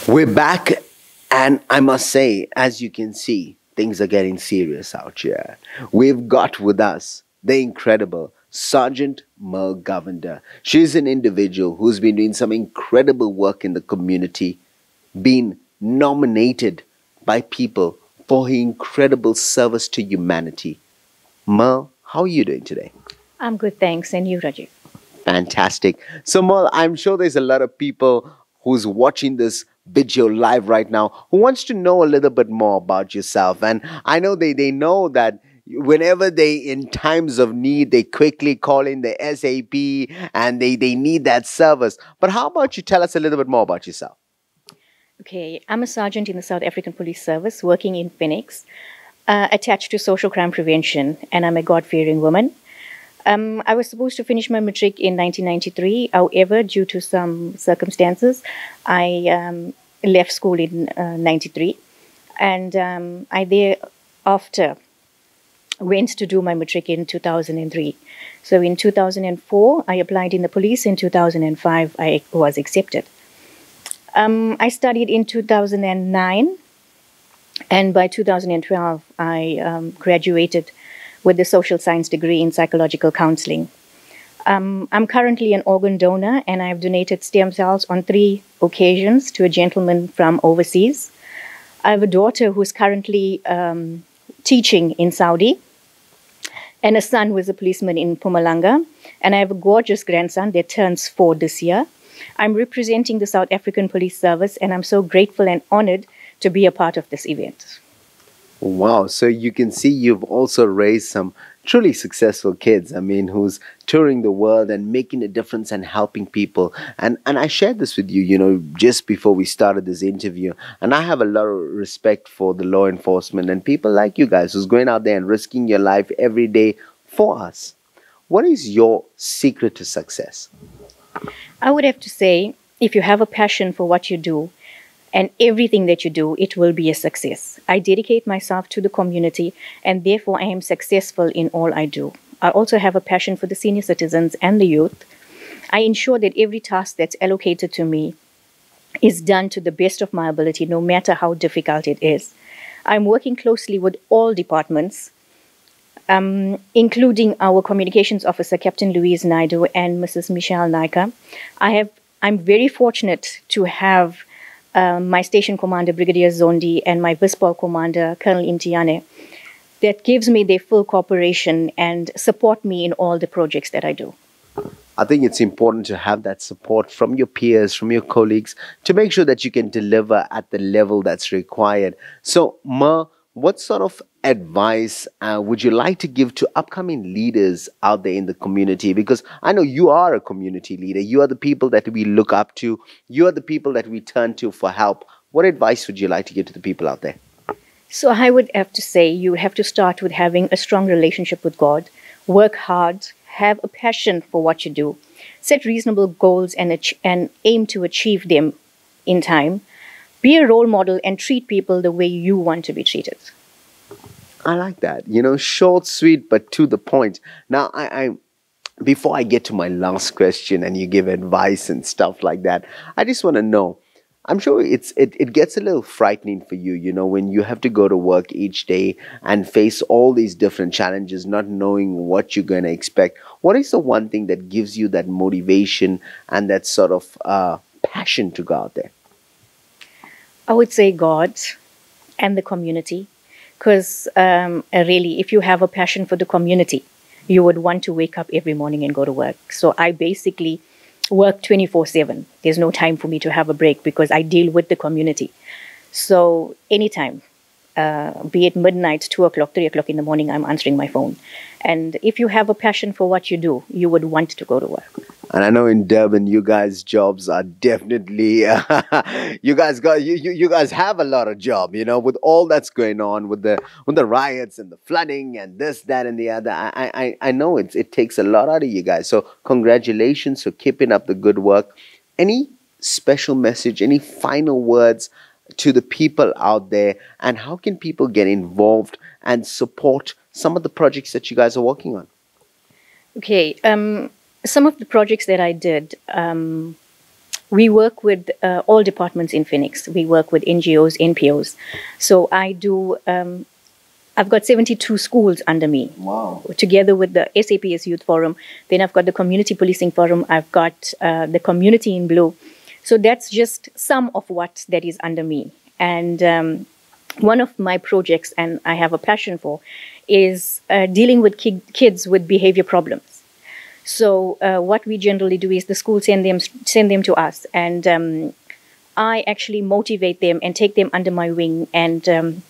We're back, and I must say, as you can see, things are getting serious out here. We've got with us the incredible Sergeant Merle Govender. She's an individual who's been doing some incredible work in the community, been nominated by people for her incredible service to humanity. Merle, how are you doing today? I'm good, thanks. And you, Rajiv? Fantastic. So, Merle, I'm sure there's a lot of people who's watching this video live right now who wants to know a little bit more about yourself. And I know they know that whenever they in times of need, they quickly call in the SAP and they need that service. But how about you tell us a little bit more about yourself? Okay, I'm a sergeant in the South African Police Service working in Phoenix, attached to social crime prevention, and I'm a God-fearing woman. I was supposed to finish my matric in 1993. However, due to some circumstances, I left school in 93. And I thereafter went to do my matric in 2003. So in 2004, I applied in the police. In 2005, I was accepted. I studied in 2009. And by 2012, I graduated with the social science degree in psychological counseling. I'm currently an organ donor, and I've donated stem cells on 3 occasions to a gentleman from overseas. I have a daughter who's currently teaching in Saudi, and a son who is a policeman in Mpumalanga. And I have a gorgeous grandson that turns 4 this year. I'm representing the South African Police Service, and I'm so grateful and honored to be a part of this event. Wow. So you can see you've also raised some truly successful kids. I mean, who's touring the world and making a difference and helping people. And I shared this with you, just before we started this interview. And I have a lot of respect for the law enforcement and people like you guys who's going out there and risking your life every day for us. What is your secret to success? I would have to say, if you have a passion for what you do, and everything that you do, it will be a success. I dedicate myself to the community, and therefore I am successful in all I do. I also have a passion for the senior citizens and the youth. I ensure that every task that's allocated to me is done to the best of my ability, no matter how difficult it is. I'm working closely with all departments, including our communications officer, Captain Louise Naidu, and Mrs. Michelle Naika. I'm very fortunate to have my station commander, Brigadier Zondi, and my Vispol commander, Colonel Intiane, that gives me their full cooperation and support me in all the projects that I do. I think it's important to have that support from your peers, from your colleagues, to make sure that you can deliver at the level that's required. So, Ma, what sort of advice would you like to give to upcoming leaders out there in the community? Because I know you are a community leader. You are the people that we look up to. You are the people that we turn to for help. What advice would you like to give to the people out there? So I would have to say you have to start with having a strong relationship with God, work hard, have a passion for what you do, set reasonable goals and aim to achieve them in time. Be a role model and treat people the way you want to be treated. I like that. Short, sweet, but to the point. Now, before I get to my last question and you give advice and stuff like that, I just want to know, I'm sure it gets a little frightening for you, when you have to go to work each day and face all these different challenges, not knowing what you're going to expect. What is the one thing that gives you that motivation and that sort of passion to go out there? I would say God and the community, because really, if you have a passion for the community, you would want to wake up every morning and go to work. So I basically work 24/7. There's no time for me to have a break because I deal with the community. So anytime, be it midnight, 2 o'clock, 3 o'clock in the morning, I'm answering my phone. And if you have a passion for what you do, you would want to go to work. And I know in Durban, you guys' jobs are definitely, you guys have a lot of job, with all that's going on with the riots and the flooding and this, that, and the other. I know it takes a lot out of you guys. So congratulations for keeping up the good work. Any special message, any final words to the people out there, and how can people get involved and support some of the projects that you guys are working on? Okay. Some of the projects that I did we work with all departments in Phoenix. We work with NGOs, NPOs. So I do. I've got 72 schools under me. Wow. Together with the SAPS Youth Forum. Then I've got the Community Policing Forum. I've got the Community in Blue. So that's just some of what that is under me. And one of my projects, and I have a passion for, is dealing with kids with behavior problems. So what we generally do is the school send them to us, and I actually motivate them and take them under my wing and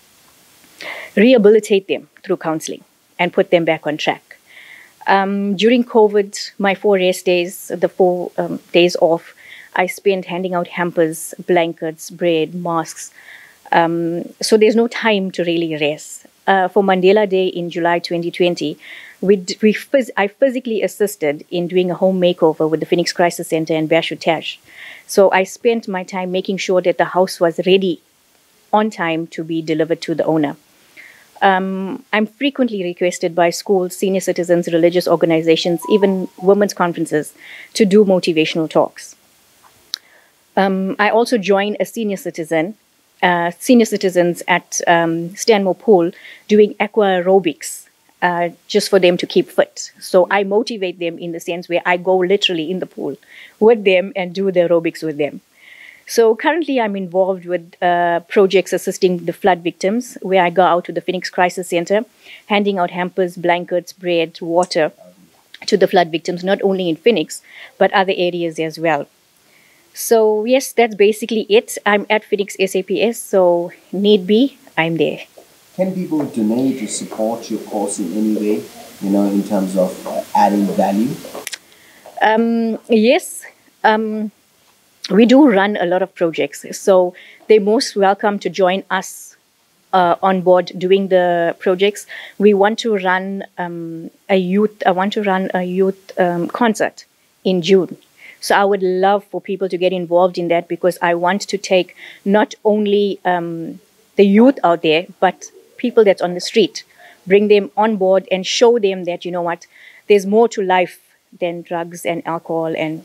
rehabilitate them through counseling and put them back on track. During COVID, my 4 rest days, the 4 days off, I spent handing out hampers, blankets, bread, masks. So there's no time to really rest. For Mandela Day in July 2020, I physically assisted in doing a home makeover with the Phoenix Crisis Center and Bashu Tash. So I spent my time making sure that the house was ready on time to be delivered to the owner. I'm frequently requested by schools, senior citizens, religious organizations, even women's conferences to do motivational talks. I also joined a senior citizens at Stanmore Pool doing aqua aerobics just for them to keep fit. So I motivate them in the sense where I go literally in the pool with them and do the aerobics with them. So currently I'm involved with projects assisting the flood victims, where I go out to the Phoenix Crisis Center, handing out hampers, blankets, bread, water to the flood victims, not only in Phoenix, but other areas as well. So yes, that's basically it. I'm at Phoenix SAPS, so need be, I'm there. Can people donate to support your cause in any way, in terms of adding value? Yes. We do run a lot of projects, so they're most welcome to join us on board doing the projects. We want to run a youth concert in June. So I would love for people to get involved in that, because I want to take not only the youth out there, but people that's on the street, bring them on board and show them that, you know what, there's more to life than drugs and alcohol, and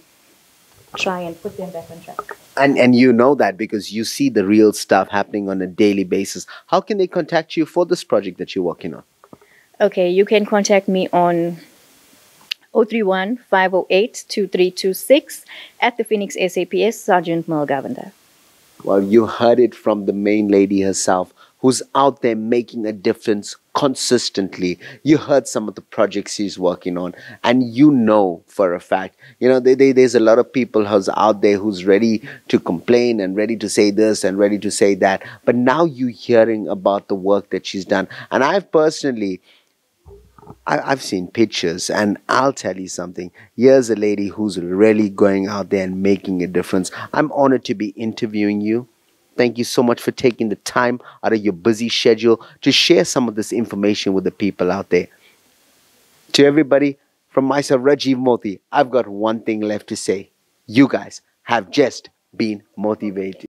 try and put them back on track. And you know that because you see the real stuff happening on a daily basis. How can they contact you for this project that you're working on? Okay, you can contact me on 031-508-2326 at the Phoenix SAPS, Sergeant Merle Govender. Well, you heard it from the main lady herself, who's out there making a difference consistently. You heard some of the projects she's working on, and you know for a fact, there's a lot of people who's out there who's ready to complain and ready to say this and ready to say that. But now you're hearing about the work that she's done. And I've seen pictures, and I'll tell you something. Here's a lady who's really going out there and making a difference. I'm honored to be interviewing you. Thank you so much for taking the time out of your busy schedule to share some of this information with the people out there. To everybody, from myself, Rajiv Mothie, I've got one thing left to say. You guys have just been motivated.